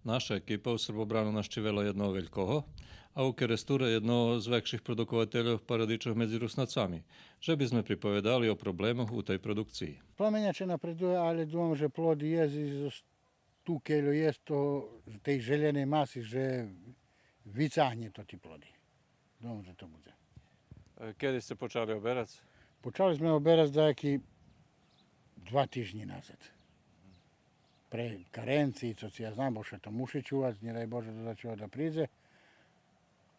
Наша екипа у Srbobranu naštivela jedного великого, a u Keresture jedno z väčších produkovateľov paradičov medzi Rusnacami, že by sme pripovedali o problémoch u tej produkcii. Plomenjače napreduje, ali dúfam, že plod je z tu keľo je to tej želenej masy, že vycahne to tí plody. Dúfam, že to bude. Kedy ste počali oberať? Počali sme oberať nejaký 2 týždni nazad. Pre karencii, co si ja znam, bo še to muši čuvať, nedaj Bože do začova da príde.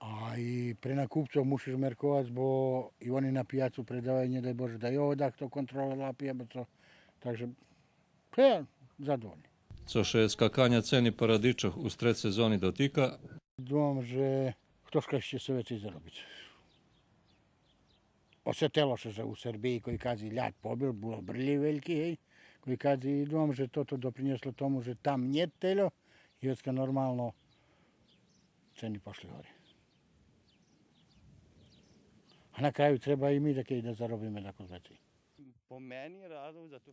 A i pre nakupcov musíš merkovať, bo i oni na pijacu predávajú, nedaj Bože, da jo, da to kontrola pije, bo to. Takže, ja zadovoljni. Co še skakanja ceny paradičov u stred sezoni dotika? Думам, že troška ešte sa veci zarobiť. Osjetilo se u Srbiji, koji kazi ljad pobil, bilo brlji veliki, hej. Koji kazi, думам, že toto doprineslo tomu, že tam nije telo i vecka normalno ceni pošli gore. A na kraju treba i mi da zarobimo tako veci.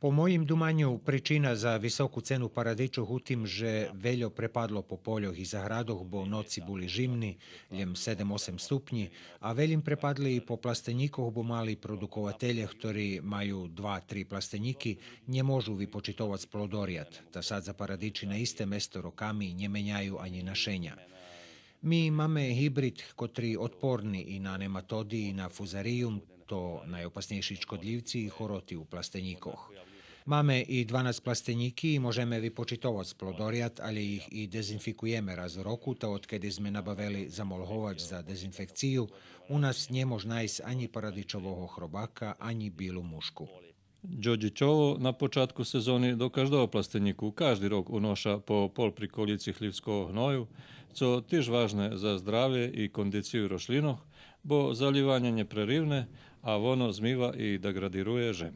Po mojim dumanju, pričina za visoku cenu paradiču u tim, že veljo prepadlo po poljoh i zahradoh, bo noci buli žimni, ljem 7-8 stupnji, a veljim prepadli i po plastenjikoh, bo mali produkovatelje, ktori maju 2-3 plastenjiki, nje možu vypočitovat splodorjat, da sad za paradiči na iste mesto rokami nje menjaju ani našenja. Mi imame hibrid, kotri otporni i na nematodi i na fuzarijum, to najopasnejší škodljivci i horoti u plastenjikoh. Máme i 12 plastenjiki i možeme vypočitovať splodorjat, ali ih i dezinfikujeme raz u roku, ta odkedy sme nabavili zamolhovač za dezinfekciju, u nas nje mož najs ani paradičovog hrobaka, ani bilu mušku. Đorđićovo na počatku sezoni do každého plastenjiku každý rok unoša po pol prikolici hljivského hnoju, co tiež vážne za zdravie i kondíciu rošlinoch, bo zalivanje neprerivne, a vono zmýva i degradiruje žem.